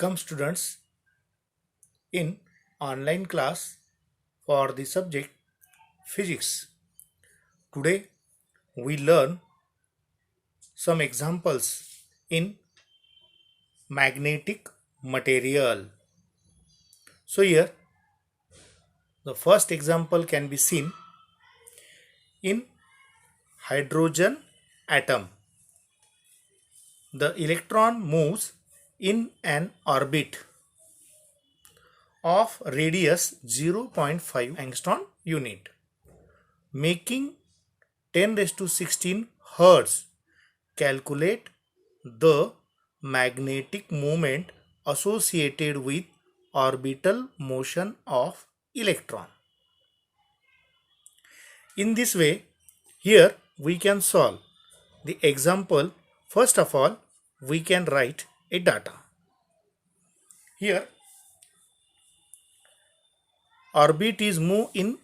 Welcome students in online class for the subject physics. Today we learn some examples in magnetic material. So here the first example can be seen in hydrogen atom. The electron moves in an orbit of radius 0.5 angstrom unit, making 10 raised to 16 hertz. Calculate the magnetic moment associated with orbital motion of electron. In this way, here we can solve the example. First of all, we can write a data. Here, orbit is moved in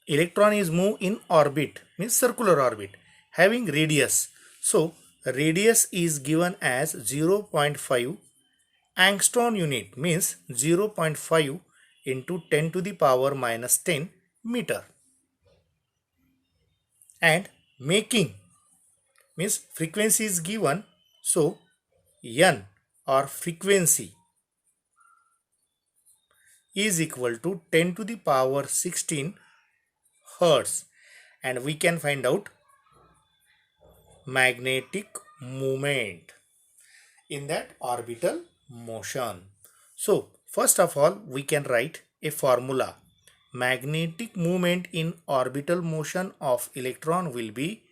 electron is moved in orbit, means circular orbit having radius. So radius is given as 0.5 angstrom unit, means 0.5 into 10 to the power minus 10 meter, and making means frequency is given. So n or frequency is equal to 10 to the power 16 hertz, and we can find out magnetic moment in that orbital motion. So first of all, we can write a formula. Magnetic moment in orbital motion of electron will be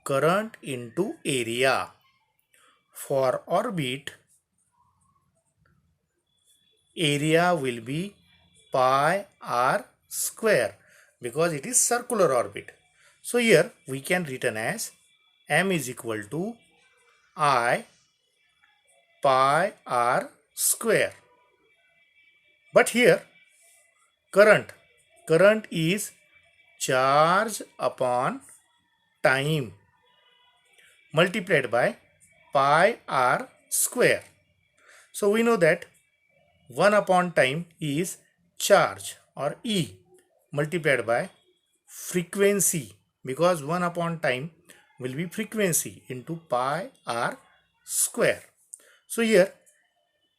current into area. For orbit, area will be pi r square because it is circular orbit. So here we can written as m is equal to I pi r square. But here current is charge upon time multiplied by pi r square. So we know that 1 upon time is charge or E multiplied by frequency, because 1 upon time will be frequency into pi r square. So here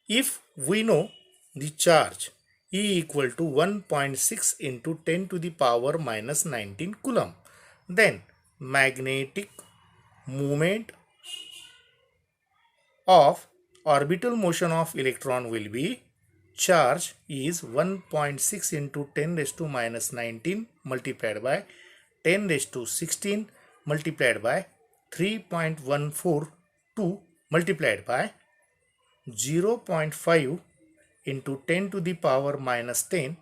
if we know the charge E equal to 1.6 into 10 to the power minus 19 coulomb, then magnetic moment of orbital motion of electron will be charge is 1.6 into 10 raised to minus 19 multiplied by 10 raised to 16 multiplied by 3.142 multiplied by 0.5 into 10 to the power minus 10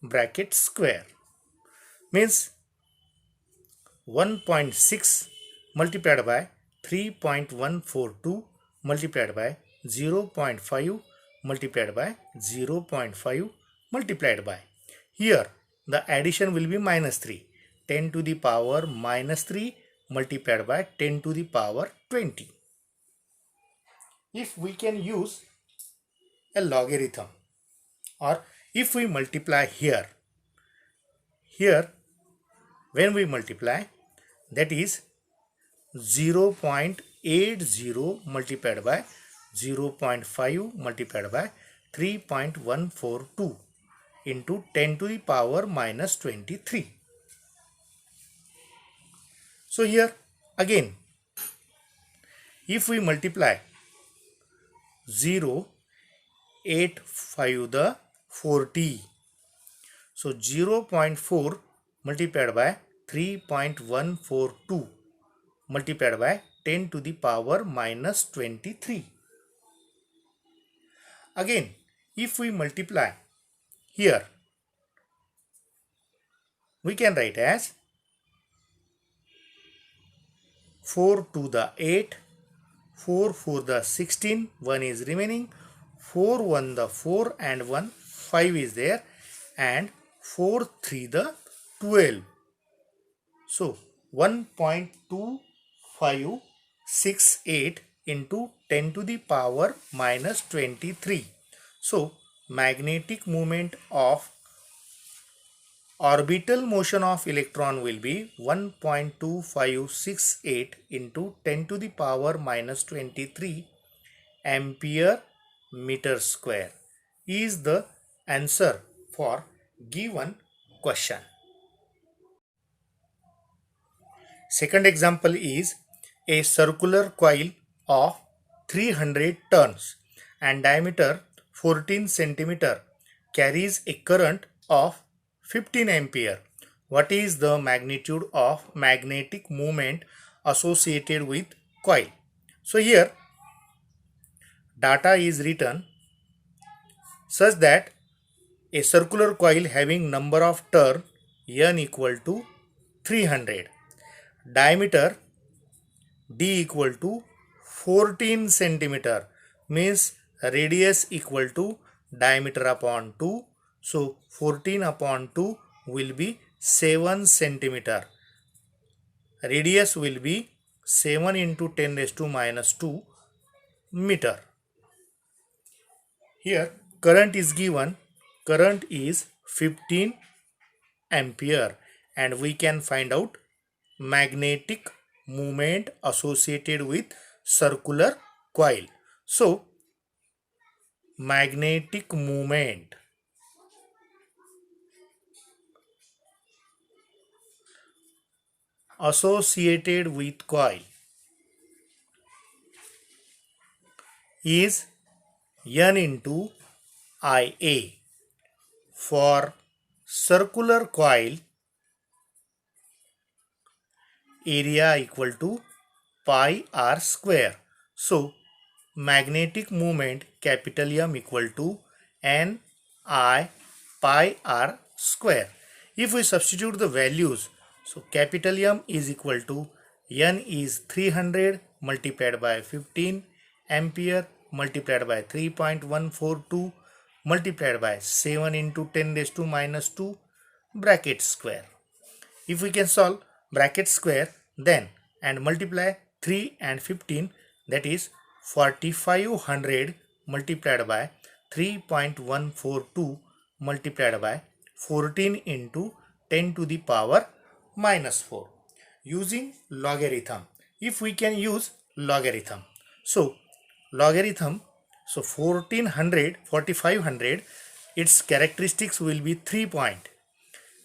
bracket square, means 1.6 multiplied by 3.142 multiplied by 0.5 multiplied by 0.5 multiplied by, here the addition will be minus 3, 10 to the power minus 3 multiplied by 10 to the power 20. If we can use a logarithm, or if we multiply here when we multiply, that is 0.80 multiplied by 0.5 multiplied by 3.142 into 10 to the power minus 23. So here again, if we multiply 0.85 the 40, so 0.4 multiplied by 3.142 multiplied by 10 to the power minus 23. Again, if we multiply here, we can write as 4 to the 8, 4 4 the 16, 1 is remaining, 4 1 the 4 and 1 5 is there, and 4 3 the 12. So 1.2568 into 10 to the power minus 23. So magnetic moment of orbital motion of electron will be 1.2568 into 10 to the power minus 23 ampere meter square is the answer for given question. Second example is a circular coil of 300 turns and diameter 14 centimeter carries a current of 15 ampere. What is the magnitude of magnetic moment associated with coil? So here data is written such that a circular coil having number of turn n equal to 300, diameter d equal to 14 centimeter, means radius equal to diameter upon 2. So 14 upon 2 will be 7 centimeter. Radius will be 7 into 10 raised to minus 2 meter. Here current is given. Current is 15 ampere and we can find out magnetic moment associated with circular coil. So magnetic moment associated with coil is N into Ia. For circular coil, area equal to pi r square. So magnetic moment capital M equal to N I pi r square. If we substitute the values, so capital M is equal to N is 300 multiplied by 15 ampere multiplied by 3.142 multiplied by 7 into 10 raised to minus 2 bracket square. If we can solve bracket square then and multiply 3 and 15, that is 4500 multiplied by 3.142 multiplied by 14 into 10 to the power minus 4 using logarithm. If we can use logarithm, so logarithm, so 4500, its characteristics will be 3 point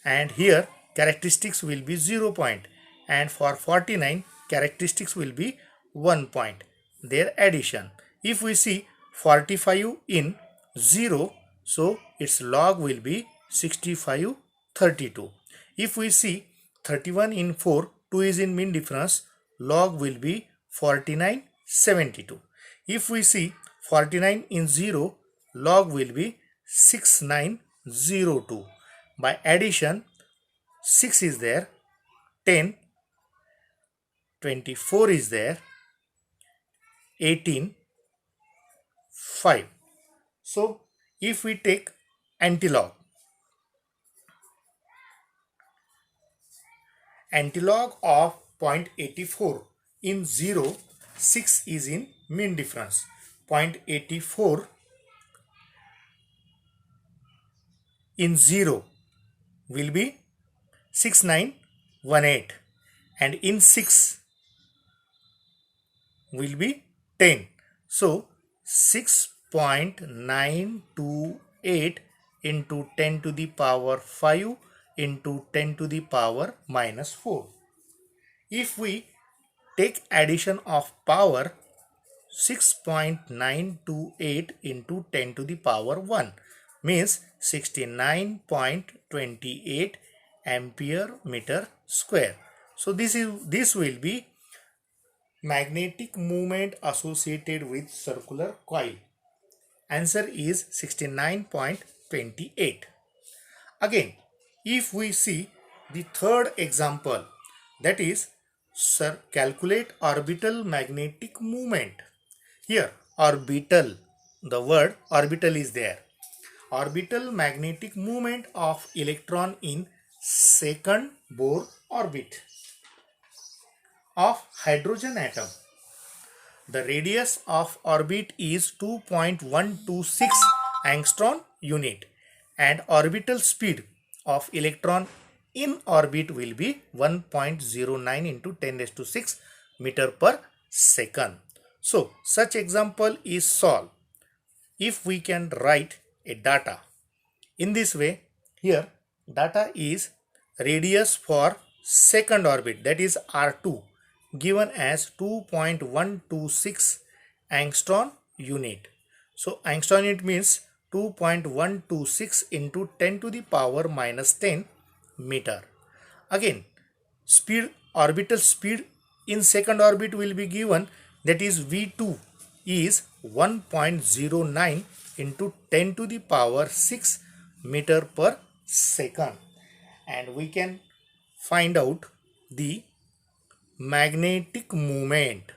and here characteristics will be 0 point, and for 49 characteristics will be 1 point, their addition. If we see 45 in 0, so its log will be 6532. If we see 31 in 4, 2 is in mean difference, log will be 4972. If we see 49 in 0, log will be 6902. By addition, 6 is there, 10, 24 is there, 18, 5. So if we take antilog of 0.84 in 0, 6 is in mean difference. 0.84 in 0 will be 6918 and in 6 will be 10. So 6.928 into 10 to the power 5 into 10 to the power minus 4. If we take addition of power, 6.928 into 10 to the power 1 means 69.28 ampere meter square. So this will be magnetic moment associated with circular coil. Answer is 69.28. Again, if we see the third example, that is calculate orbital magnetic moment. Here orbital, the word orbital is there. Orbital magnetic moment of electron in second Bohr orbit of hydrogen atom. the radius of orbit is 2.126 angstrom unit and orbital speed of electron in orbit will be 1.09 into 10 raised to 6 meter per second. So such example is solved if we can write a data in this way. Here data is radius for second orbit, that is R2, given as 2.126 angstrom unit. So angstrom unit means 2.126 into 10 to the power minus 10 meter. Again, speed, orbital speed in second orbit will be given, that is V2 is 1.09 into 10 to the power 6 meter per second, and we can find out the magnetic moment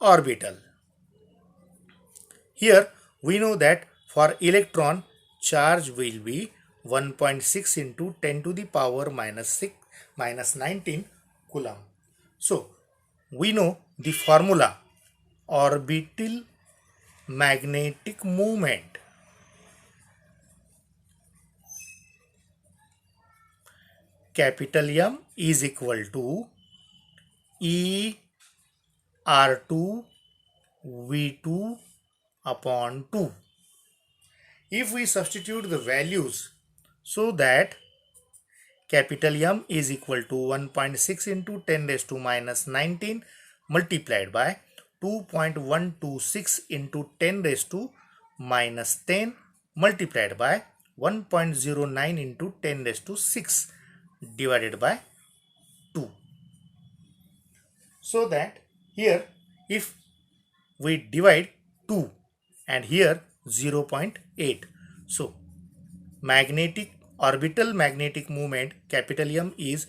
orbital. Here we know that for electron charge will be 1.6 into 10 to the power minus 19 coulomb. So we know the formula orbital magnetic moment. Capital M is equal to E R2 V2 upon 2. If we substitute the values, so that capital M is equal to 1.6 into 10 raised to minus 19 multiplied by 2.126 into 10 raised to minus 10 multiplied by 1.09 into 10 raised to 6 divided by 2. So that here if we divide 2 and here 0.8, so magnetic orbital magnetic moment capital M is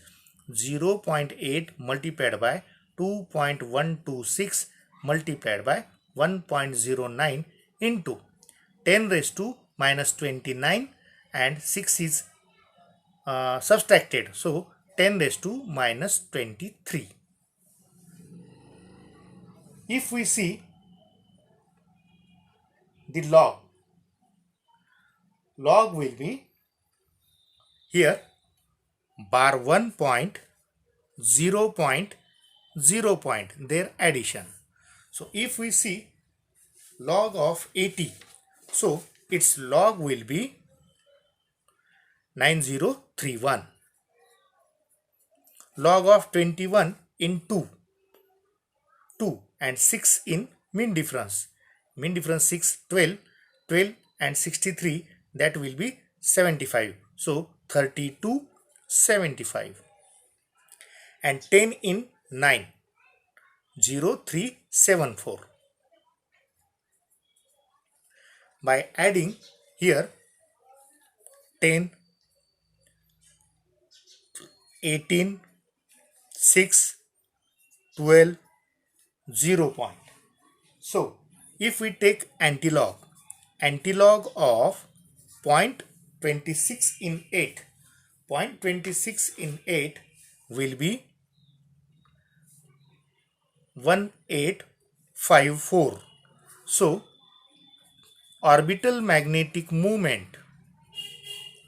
0.8 multiplied by 2.126 multiplied by 1.09 into 10 raised to minus 29 and 6 is subtracted, so 10 raised to minus 23. If we see the log will be here bar 1 point, 0 point, 0 point, their addition. So if we see log of 80, so its log will be 9031. Log of 21 in 2 and 6 in mean difference 6, 12 and 63, that will be 75. So 32, 75 and 10 in 9, 0374. By adding here 10, 18, 6, 12, 0 point. So if we take antilog of 0.26 in 8, 0.26 in 8 will be 1854. So orbital magnetic moment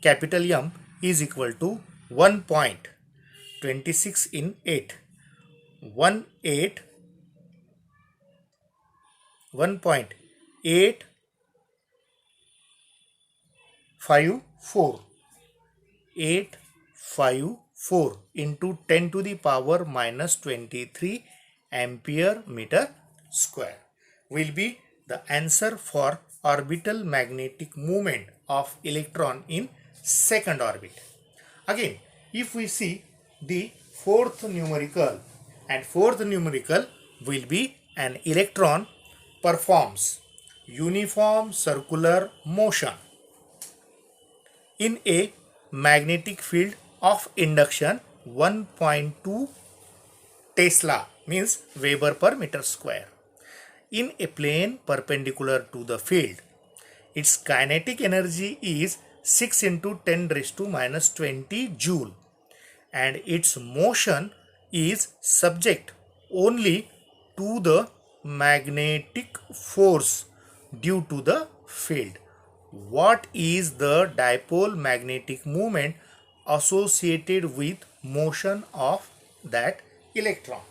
capital M is equal to 1.26 in 8, 1.854 into 10 to the power minus 23 ampere meter square will be the answer for orbital magnetic moment of electron in second orbit. Again, if we see the fourth numerical, and fourth numerical will be an electron performs uniform circular motion in a magnetic field of induction 1.2 Tesla, means Weber per meter square, in a plane perpendicular to the field. Its kinetic energy is 6 into 10 raised to minus 20 joule, and its motion is subject only to the magnetic force due to the field. What is the dipole magnetic moment associated with motion of that electron?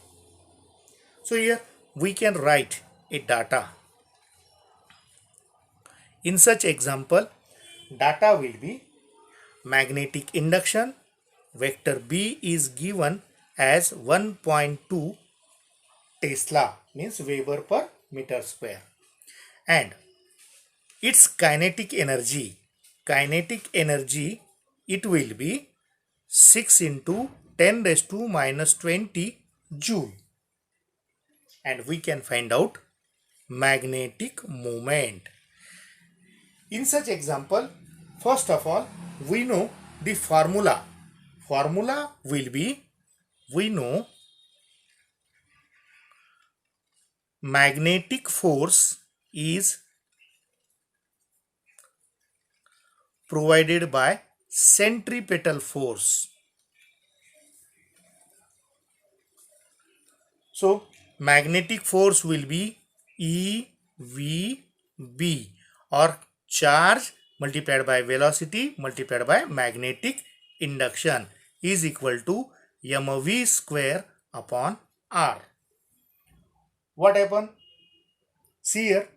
So here we can write a data. In such example, data will be magnetic induction. Vector B is given as 1.2 Tesla, means Weber per meter square, and its kinetic energy it will be 6 into 10 raised to minus 20 joule, and we can find out magnetic moment. In such example, first of all, we know the formula. Formula will be, we know magnetic force is provided by centripetal force. So magnetic force will be EVB, or charge multiplied by velocity multiplied by magnetic induction, is equal to mv square upon r. What happened? See here,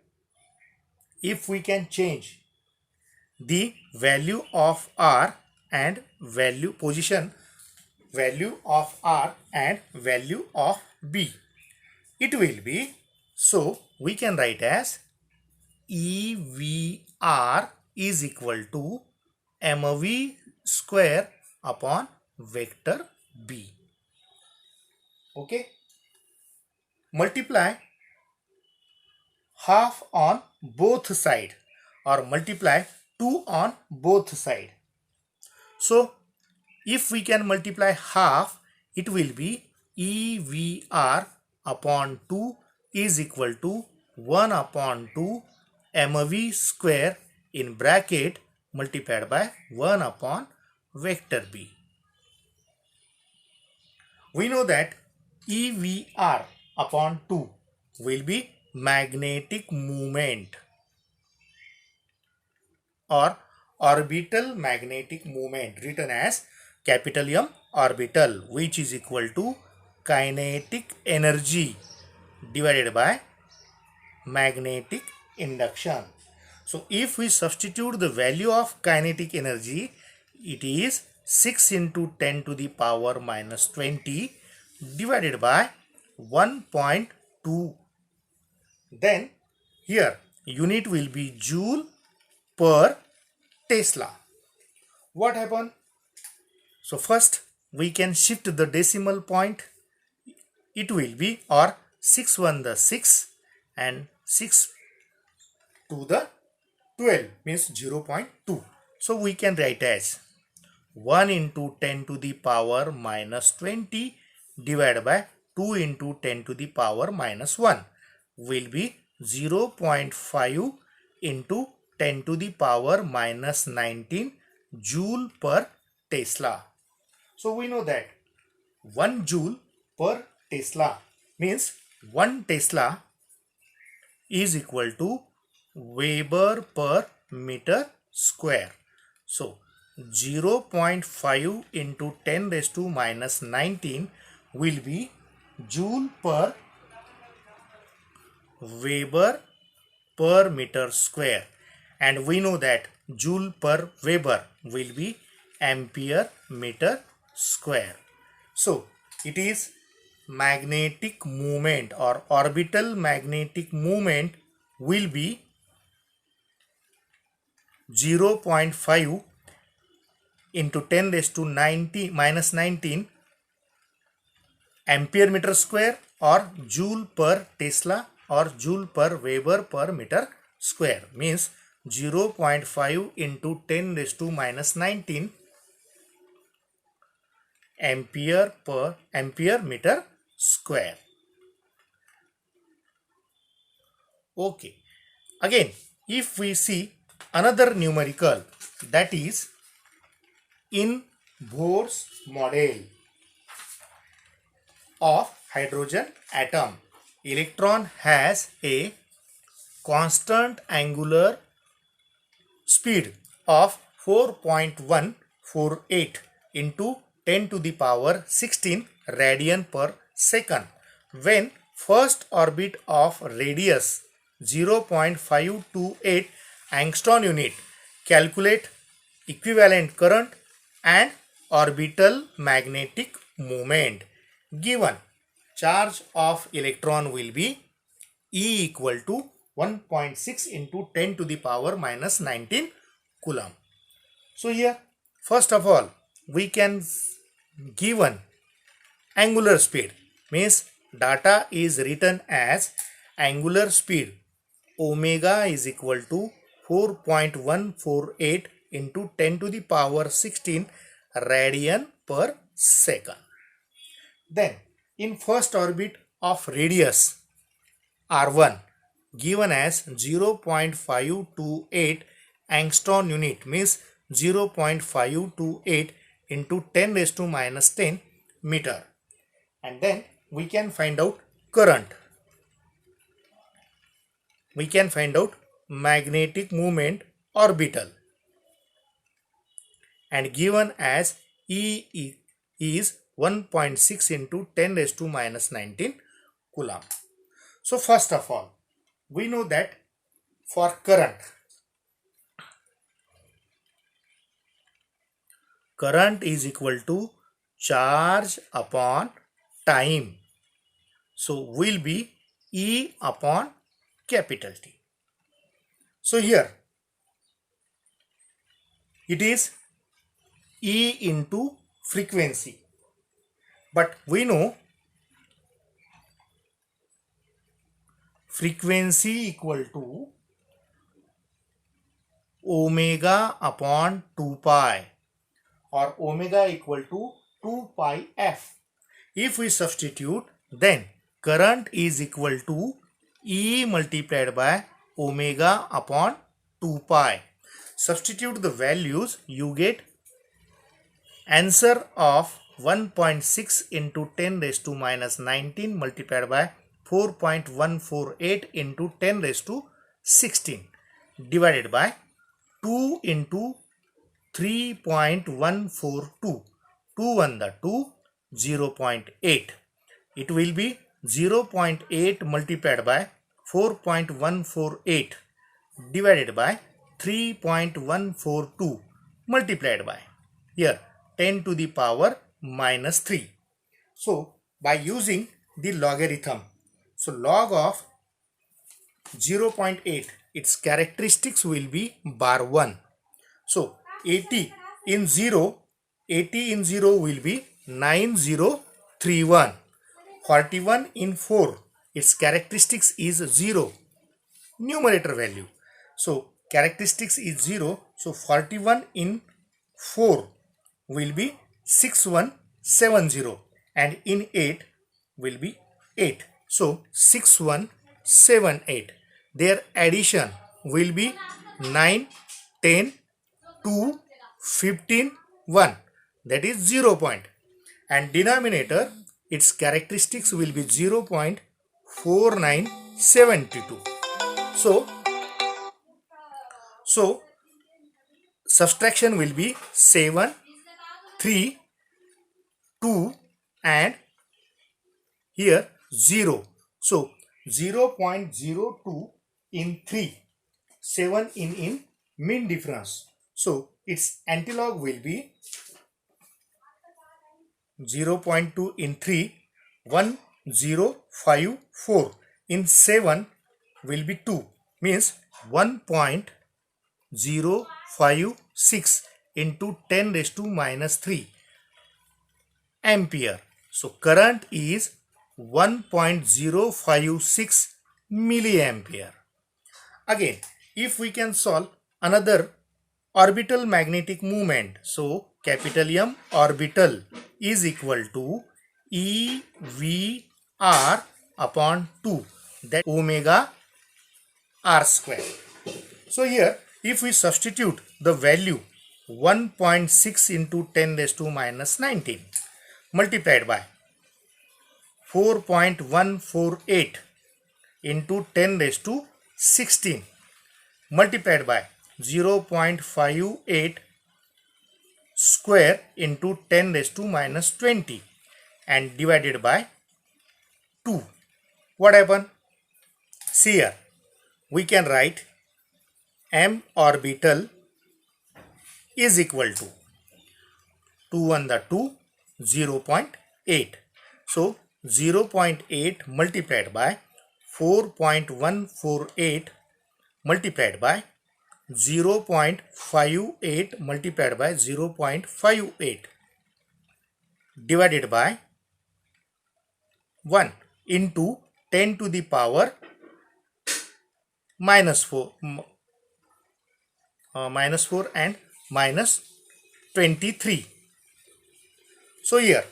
if we can change the value of r and value of r and value of b, it will be, so we can write as EVR is equal to mv square upon vector b. Okay, multiply half on both side, or multiply 2 on both side. So if we can multiply half, it will be EVR upon 2 is equal to 1 upon 2 mv square in bracket multiplied by 1 upon vector b. We know that EVR upon 2 will be magnetic moment, or orbital magnetic moment, written as capital M orbital, which is equal to kinetic energy divided by magnetic induction. So if we substitute the value of kinetic energy, it is 6 into 10 to the power minus 20 divided by 1.2. Then here unit will be joule per Tesla. What happened? So first we can shift the decimal point. It will be, or 6 1 the 6 and 6 to the 12 means 0.2. So we can write as 1 into 10 to the power minus 20 divided by 2 into 10 to the power minus 1 will be 0.5 into 10 to the power minus 19 joule per Tesla. So we know that 1 joule per Tesla means 1 Tesla is equal to Weber per meter square. So 0.5 into 10 raised to minus 19 will be joule per Weber per meter square, and we know that joule per Weber will be ampere meter square. So it is magnetic moment, or orbital magnetic moment will be 0.5 into 10 raised to 90 minus 19 ampere meter square, or joule per Tesla, or joule per Weber per meter square, means 0.5 into 10 raised to minus 19 ampere meter square. Okay, again if we see another numerical, that is in Bohr's model of hydrogen atom. electron has a constant angular speed of 4.148 into 10 to the power 16 radian per second when first orbit of radius 0.528 angstrom unit. Calculate equivalent current and orbital magnetic moment. Given charge of electron will be E equal to 1.6 into 10 to the power minus 19 coulomb. So here, first of all, we can given angular speed, means data is written as angular speed omega is equal to 4.148 into 10 to the power 16 radian per second. Then in first orbit of radius R1 given as 0.528 angstrom unit, means 0.528 into 10 raised to minus 10 meter. And then we can find out current. We can find out magnetic moment orbital, and given as E is 1.6 into 10 raised to minus 19 coulomb. So first of all, we know that for current is equal to charge upon time. So will be E upon capital T. So here it is E into frequency, but we know frequency equal to omega upon 2 pi, or omega equal to 2 pi f. If we substitute, then current is equal to E multiplied by omega upon 2 pi. Substitute the values, you get answer of 1.6 into 10 raised to minus 19 multiplied by 4.148 into 10 raised to 16 divided by 2 into 3.142. 2 1 the 2, 0.8. It will be 0.8 multiplied by 4.148 divided by 3.142 multiplied by here 10 to the power minus 3. So by using the logarithm, so log of 0.8, its characteristics will be bar 1. So 80 in 0 will be 9031. 41 in 4, its characteristics is 0, numerator value. So characteristics is 0, so 41 in 4 will be 6170, and in 8 will be 8. So 6178. Their addition will be 9, 10, 2, 15, 1. That is 0 point. And denominator, its characteristics will be 0.4972. So subtraction will be 7, 3, 2 and here 0. So 0.02 in 3, 7 in mean difference. So its antilog will be 0.2 in 3, 1054. In 7 will be 2, means 1.056 into 10 raised to minus 3 ampere. So current is 1.056 milliampere. Again, if we can solve another orbital magnetic moment, so capital M orbital is equal to EVR upon 2, that omega r square. So here if we substitute the value 1.6 into 10 raised to minus 19 multiplied by 4.148 into 10 raised to 16 multiplied by 0.58 square into 10 raised to minus 20 and divided by 2. What happened? See here, we can write m orbital is equal to 2 on the 2, 0.8. So 0.8 multiplied by 4.148 multiplied by 0.58 multiplied by 0.58 divided by 1 into 10 to the power minus 4 and minus 23. So here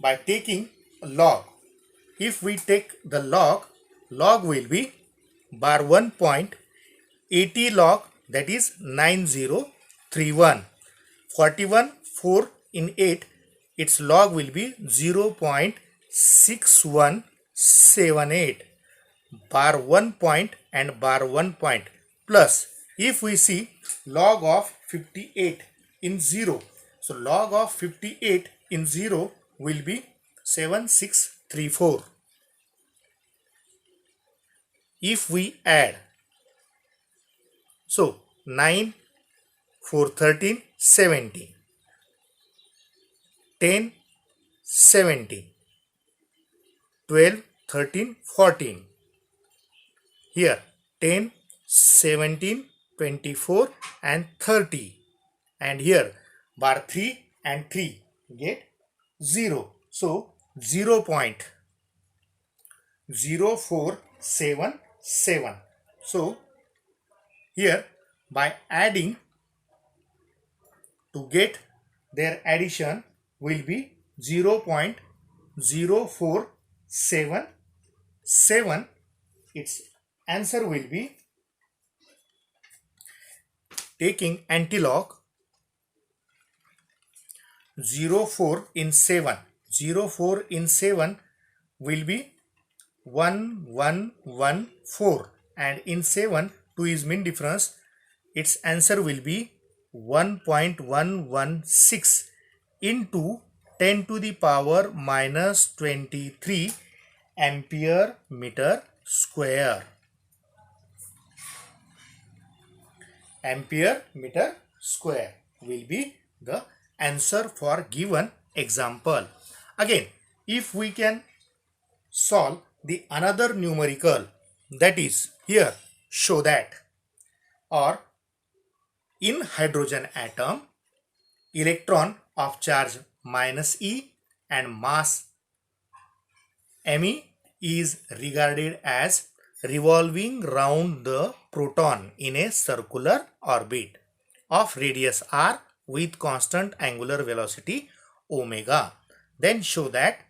by taking log, if we take the log will be bar 1.80 log, that is 9031. 41 4 in 8, its log will be 0.6178. bar 1 point and bar 1 point plus, if we see log of 58 in 0, so log of 58 in 0 will be 7634. If we add, so 9 4 13 17, 10 17, 12 13 14, here 10 17 24 and 30, and here bar 3 and 3 get 0, so 0.0477. so here by adding, to get their addition will be 0.0477. its answer will be, taking antilog 04 in 7, 04 in 7 will be 1114, and in 7 2 is mean difference, its answer will be 1.116 into 10 to the power minus 23 ampere meter square. Ampere meter square will be the answer for given example. Again, if we can solve the another numerical, that is here show that, or in hydrogen atom, electron of charge minus e and mass me is regarded as revolving round the proton in a circular orbit of radius r with constant angular velocity omega. Then show that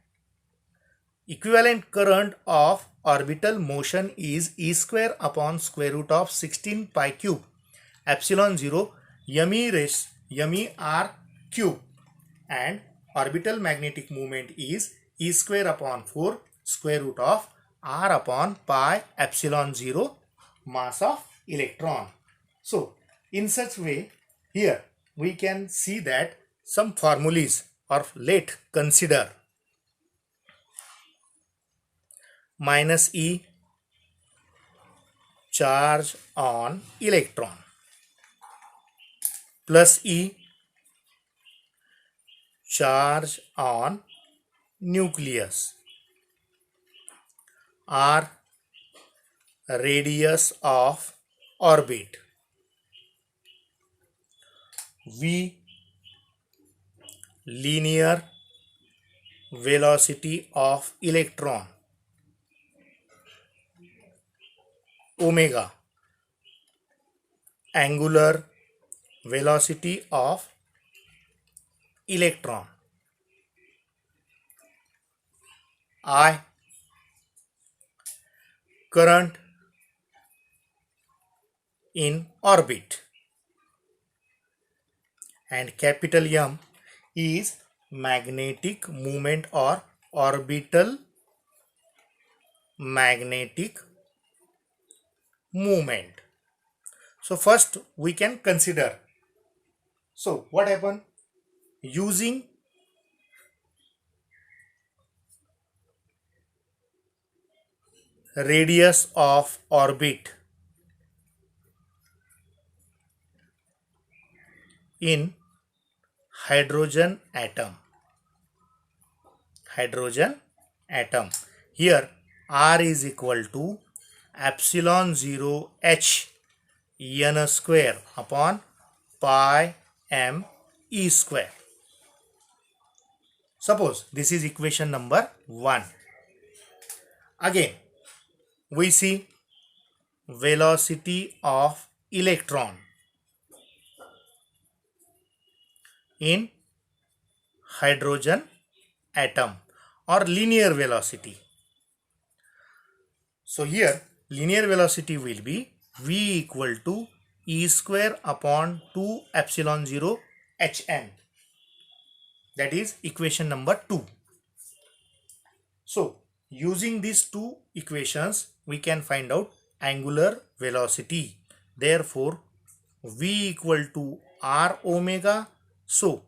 equivalent current of orbital motion is e square upon square root of 16 pi cube epsilon 0 me r cube, and orbital magnetic moment is e square upon 4 square root of r upon pi epsilon 0 mass of electron. So in such way, here we can see that some formulas, or let consider minus e charge on electron plus e charge on nucleus, r radius of orbit, v linear velocity of electron, omega angular velocity of electron, I current in orbit, and capital M is magnetic moment or orbital magnetic movement. So first we can consider. So what happened? Using radius of orbit in hydrogen atom. Here R is equal to epsilon 0 h n square upon pi m e square. Suppose this is equation number 1. Again we see velocity of electron in hydrogen atom or linear velocity. So here linear velocity will be v equal to e square upon 2 epsilon 0 hn. That is equation number 2. So using these two equations we can find out angular velocity. Therefore v equal to r omega. So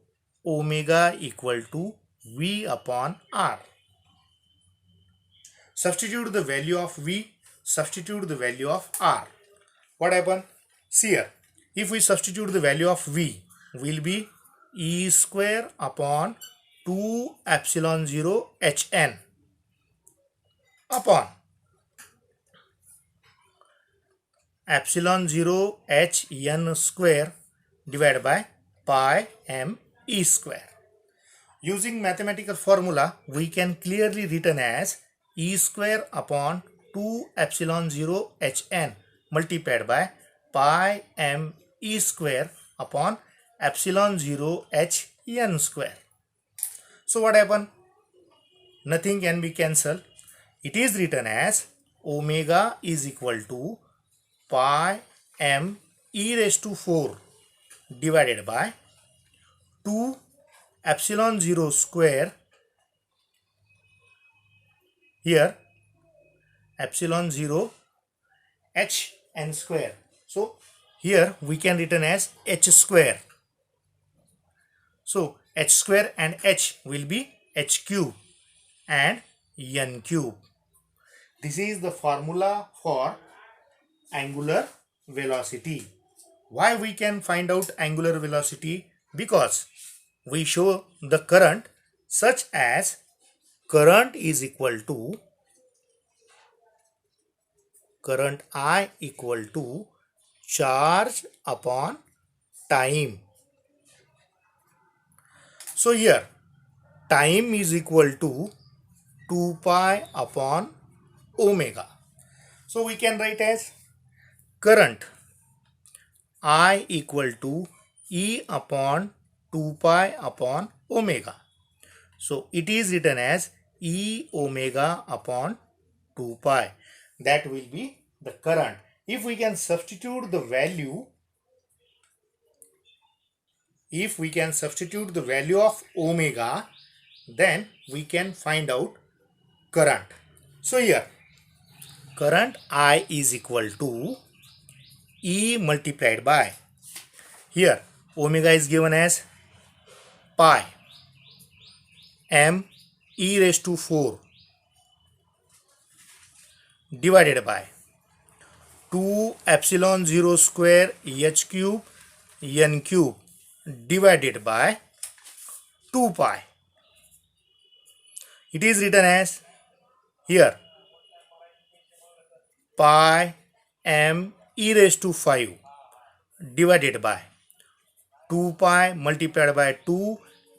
omega equal to v upon r. Substitute the value of v, substitute the value of r. What happened? See here, if we substitute the value of v, will be e square upon 2 epsilon 0 hn upon epsilon 0 h n square divided by pi m e square. Using mathematical formula, we can clearly written as e square upon 2 epsilon 0 hn multiplied by pi m e square upon epsilon 0 h n square. So what happened? Nothing can be cancelled. It is written as omega is equal to pi m e raised to 4 divided by 2 epsilon 0 square. Here epsilon 0 h n square. So here we can written as h square. So h square and h will be h cube and n cube. This is the formula for angular velocity. Why we can find out angular velocity? Because we show the current such as current is equal to current I equal to charge upon time. So here time is equal to 2 pi upon omega. So we can write as current I equal to E upon 2 pi upon omega. So it is written as E omega upon 2 pi. That will be the current. If we can substitute the value, of omega, then we can find out current. So here current I is equal to E multiplied by, here omega is given as pi m e raised to 4 divided by 2 epsilon 0 square h cube n cube divided by 2 pi. It is written as here pi m e raised to 5 divided by 2 pi multiplied by 2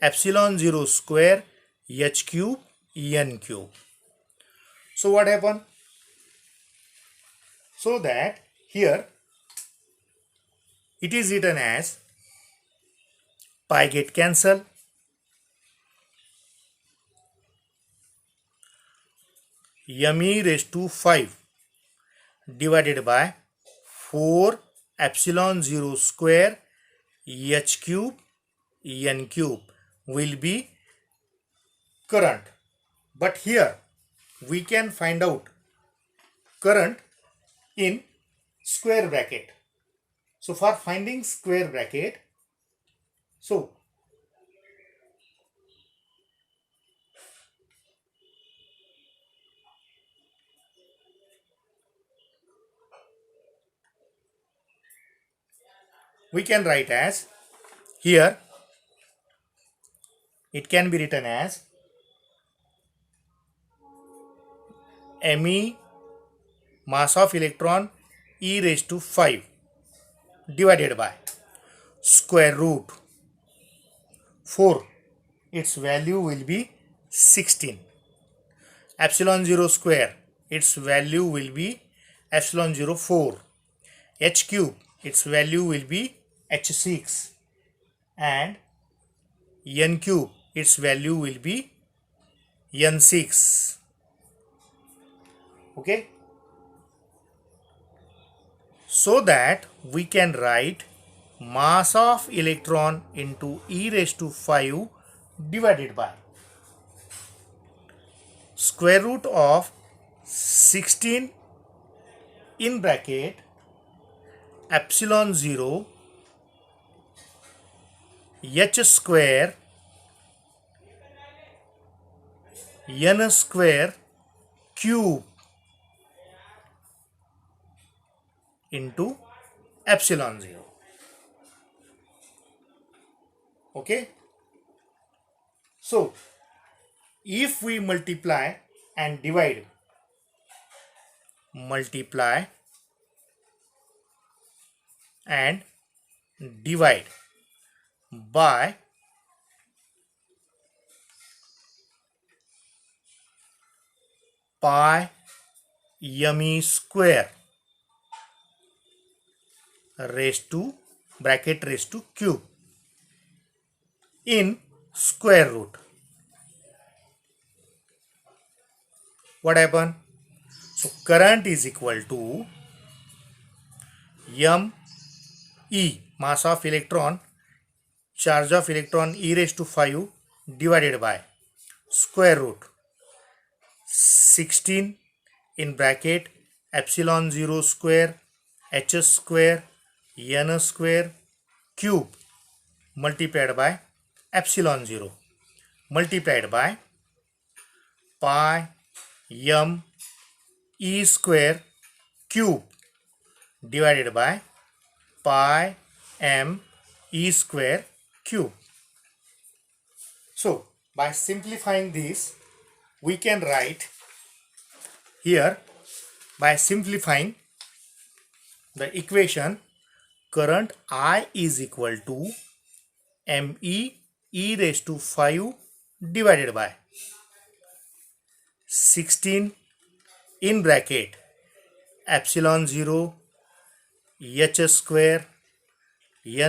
epsilon 0 square h cube n cube. So what happened? So that here it is written as pi get cancel, m e raised to 5 divided by 4 epsilon 0 square h cube n cube will be current. But here we can find out current in square bracket. So for finding square bracket, so we can write as, here it can be written as Me mass of electron e raised to 5 divided by square root 4, its value will be 16, epsilon 0 square, its value will be epsilon 0 4, h cube, its value will be h6, and n cube, its value will be n6. Okay, so that we can write mass of electron into e raised to 5 divided by square root of 16 in bracket epsilon 0 h square n square cube into epsilon 0. Okay, so if we multiply and divide, multiply and divide by pi me square raised to bracket raised to cube in square root, what happened? So current is equal to m e mass of electron, charge of electron e raised to 5 divided by square root 16 in bracket epsilon 0 square h square n square cube multiplied by epsilon 0 multiplied by pi m e square cube divided by pi m e square cube. So by simplifying this, we can write here, by simplifying the equation, current I is equal to me e raised to 5 divided by 16 in bracket epsilon 0 h square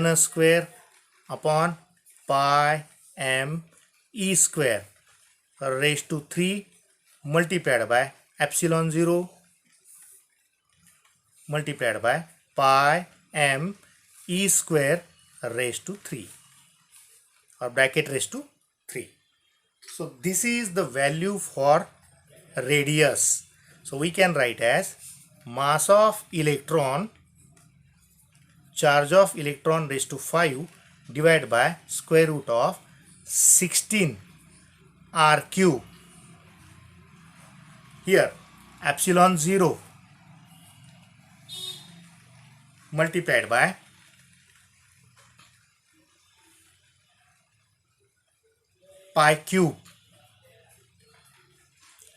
n square upon pi m e square raised to 3 multiplied by epsilon 0 multiplied by pi m e square raised to 3 or bracket raised to 3. So this is the value for radius. So we can write as mass of electron, charge of electron raised to 5 divided by square root of 16 r cube. Here epsilon 0 multiplied by pi cube,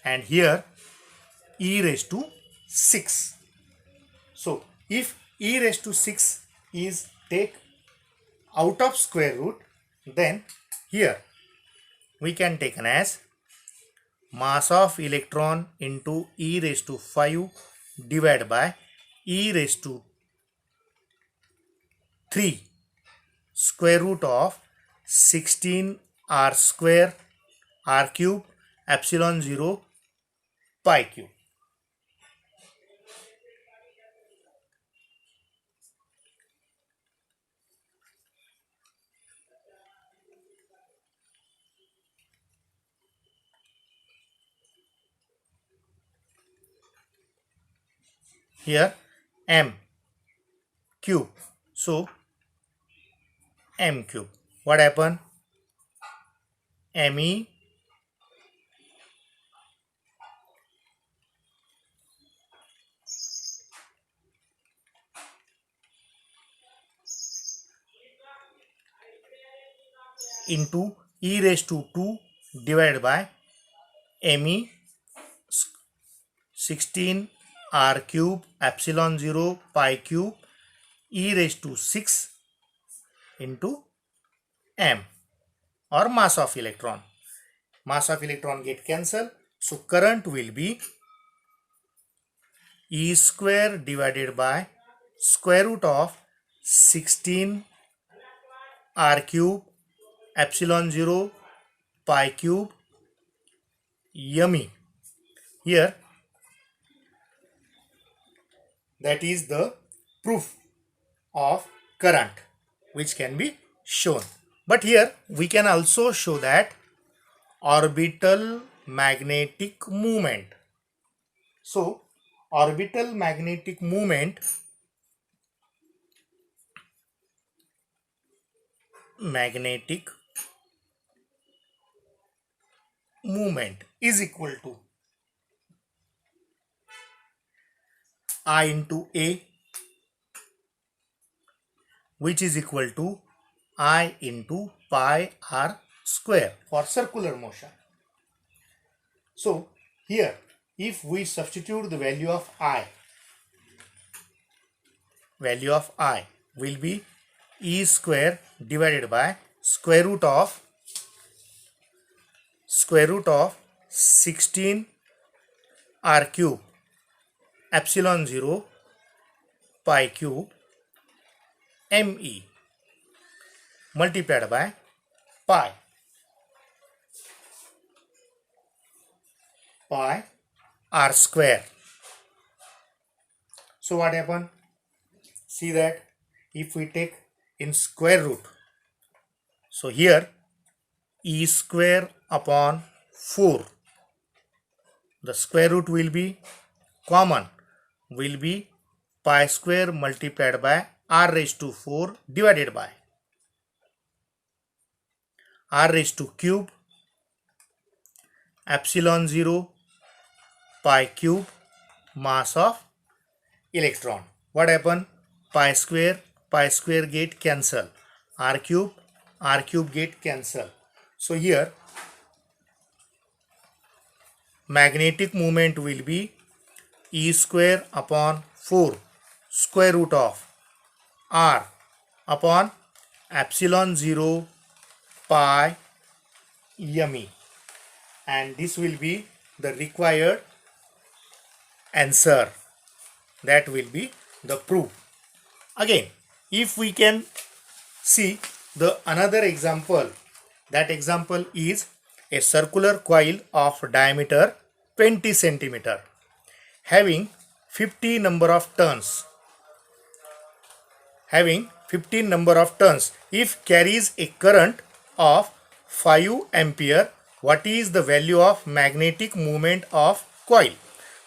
and here e raised to 6. So if e raised to 6 is take out of square root, then here we can take as mass of electron into e raised to 5 divided by e raised to 3 square root of 16 r square r cube epsilon 0 pi cube. Here m cube. So m cube. What happened? me into e raised to 2 divided by me 16 r cube epsilon 0 pi cube e raised to 6 into m, or mass of electron. Mass of electron get cancelled. So current will be E square divided by square root of 16 r cube epsilon 0 pi cube me. Here that is the proof of current which can be shown. But here we can also show that orbital magnetic moment. So orbital magnetic moment is equal to I into A, which is equal to I into pi r square for circular motion. So here if we substitute the value of I will be E square divided by square root of 16 r cube epsilon 0 pi cube me multiplied by pi r square. So what happened? See that if we take in square root, so here e square upon 4, the square root will be common, will be pi square multiplied by r raised to 4 divided by r raised to cube epsilon 0 pi cube mass of electron. What happened? Pi square get cancel, r cube get cancel. So here magnetic moment will be e square upon 4 square root of r upon epsilon 0 pi me, and this will be the required answer. That will be the proof. Again, if we can see the another example, that example is a circular coil of diameter 20 centimeter having 50 number of turns. If carries a current of 5 ampere, what is the value of magnetic moment of coil?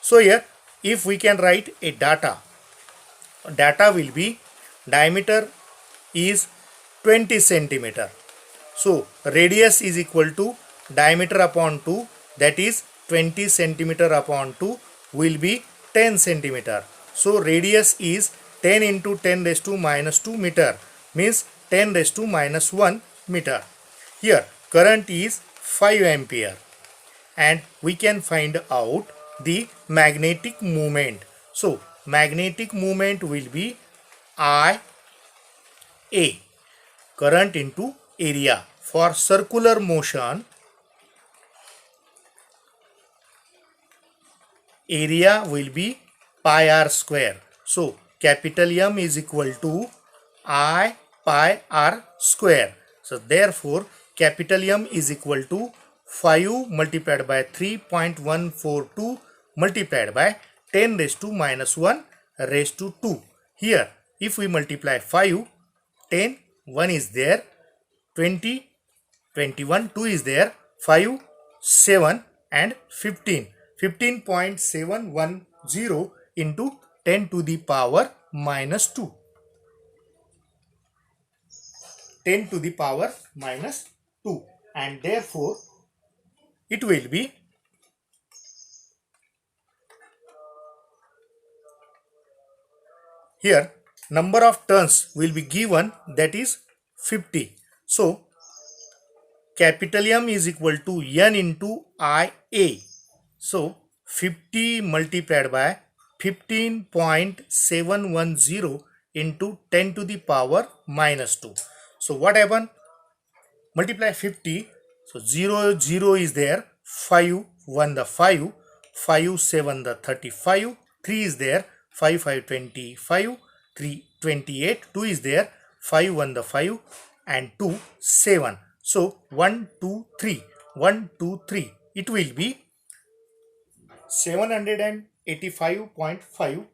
So here if we can write a data will be diameter is 20 centimeter. So radius is equal to diameter upon 2, that is 20 centimeter upon 2 will be 10 centimeter. So radius is 10 into 10 raised to minus 2 meter, means 10 raised to minus 1 meter. Here current is 5 ampere and we can find out the magnetic moment. So magnetic moment will be IA, current into area. For circular motion, area will be pi r square. So capital M is equal to I pi r square. So therefore capital M is equal to 5 multiplied by 3.142 multiplied by 10 raised to minus 1 raised to 2. Here if we multiply 5, 10, 1 is there, 20, 21, 2 is there, 5, 7 and 15. 15.710 into 10 to the power minus 2. 10 to the power minus 2, and therefore it will be here number of turns will be given, that is 50. So capital M is equal to N into IA. So 50 multiplied by 15.710 into 10 to the power minus 2. So what happened? Multiply 50. So 0, 0 is there. 5, 1 the 5. 5, 7 the 35. 3 is there. 5, 5, 25. 3, 28. 2 is there. 5, 1 the 5. And 2, 7. So 1, 2, 3. 1, 2, 3. It will be 785.5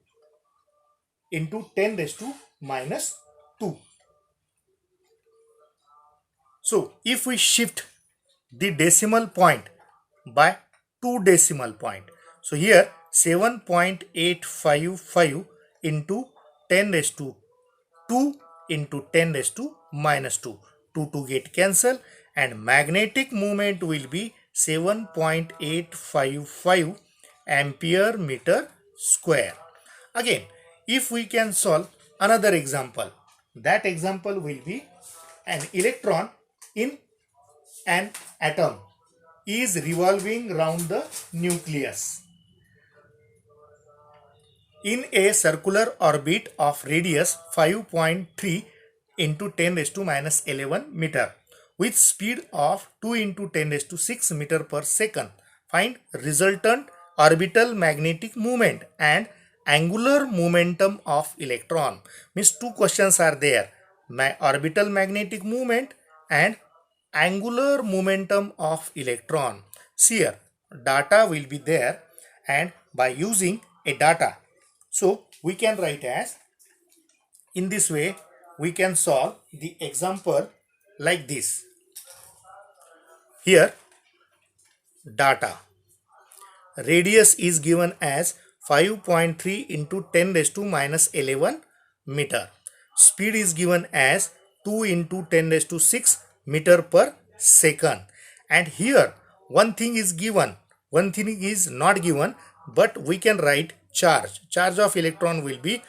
into 10 raised to minus 2. So if we shift the decimal point by 2 decimal point, so here 7.855 into 10 raised to 2 into 10 raised to minus 2. 2 get cancel, and magnetic moment will be 7.855 ampere meter square. Again, if we can solve another example, that example will be an electron in an atom is revolving round the nucleus in a circular orbit of radius 5.3 into 10 raised to minus 11 meter with speed of 2 into 10 raised to 6 meter per second. Find resultant orbital magnetic moment and angular momentum of electron. Means two questions are there. Orbital magnetic moment and angular momentum of electron. See here, data will be there, and by using a data, so we can write as, in this way we can solve the example like this. Here data, radius is given as 5.3 into 10 raised to minus 11 meter. Speed is given as 2 into 10 raised to 6 meter per second. And here one thing is given, one thing is not given, but we can write charge. Charge of electron will be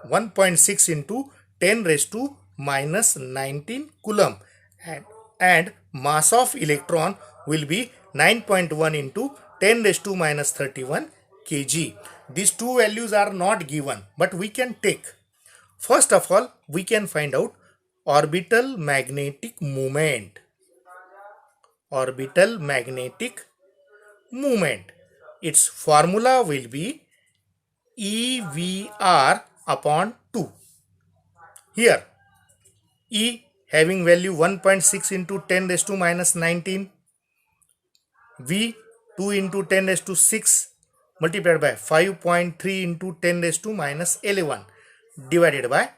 1.6 into 10 raised to minus 19 coulomb, and mass of electron will be 9.1 into 10 raised to minus 31 kg. These two values are not given, but we can take. First of all, we can find out orbital magnetic moment. Orbital magnetic moment. Its formula will be EVR upon 2. Here, E having value 1.6 into 10 raised to minus 19. V 2 into 10 raised to 6 multiplied by 5.3 into 10 raised to minus 11 divided by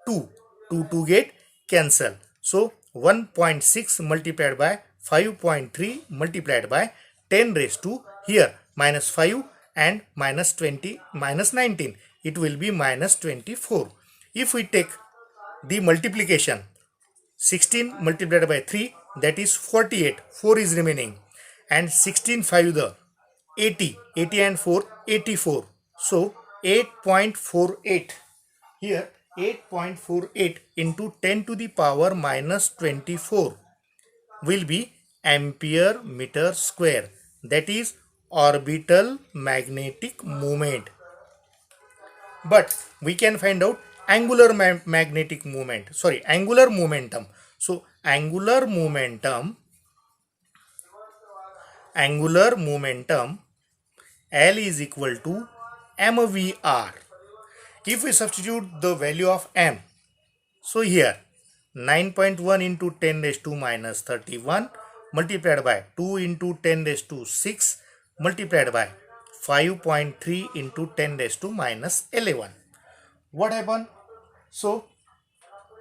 2. 2 get cancel. So 1.6 multiplied by 5.3 multiplied by 10 raised to here minus 5 and minus 20 minus 19. It will be minus 24. If we take the multiplication, 16 multiplied by 3, that is 48. 4 is remaining. And 16 5 the 80. 80 and 4, 84. So 8.48. Here 8.48 into 10 to the power minus 24 will be ampere meter square. That is orbital magnetic moment. But we can find out angular magnetic moment. Sorry, angular momentum. So angular momentum L is equal to mvr. If we substitute the value of m, so here 9.1 into 10 raised to minus 31 multiplied by 2 into 10 raised to 6 multiplied by 5.3 into 10 raised to minus 11. What happened? So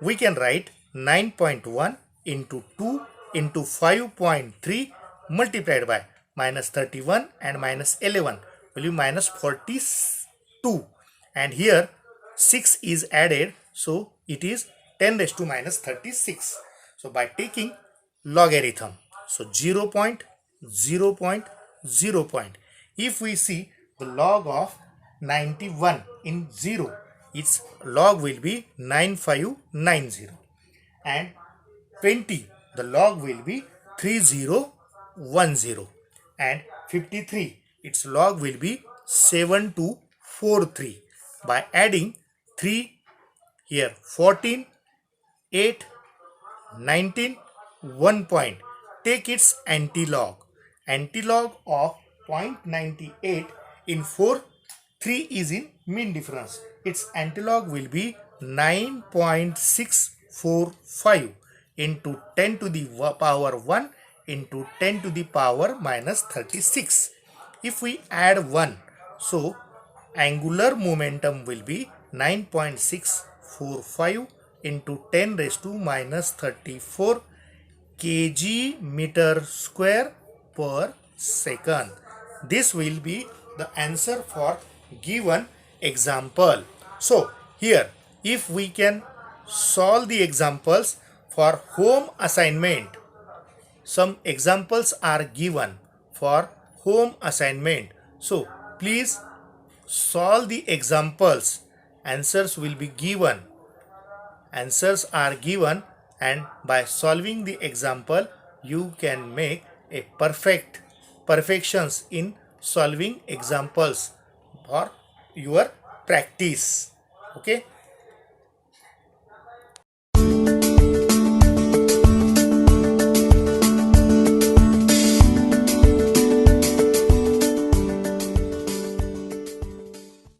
we can write 9.1 into 2 into 5.3 multiplied by minus 31 and minus 11 will be minus 42, and here 6 is added, so it is 10 raised to minus 36. So by taking logarithm, so 0 point, 0 point, 0 point. If we see the log of 91 in 0, its log will be 9590, and 20, the log will be 3010, and 53, its log will be 7243. By adding 3 here, 14, 8, 19, 1 point, take its antilog. Antilog of 0.98 in 4, 3 is in mean difference. Its antilog will be 9.645 into 10 to the power 1 into 10 to the power minus 36. If we add 1, so angular momentum will be 9.645 into 10 raised to minus 34 kg meter square per second. This will be the answer for given example. So here, if we can solve the examples for home assignment, some examples are given for home assignment. So please solve the examples. Answers will be given. Answers are given, and by solving the example you can make a perfections in solving examples for your practice. Okay.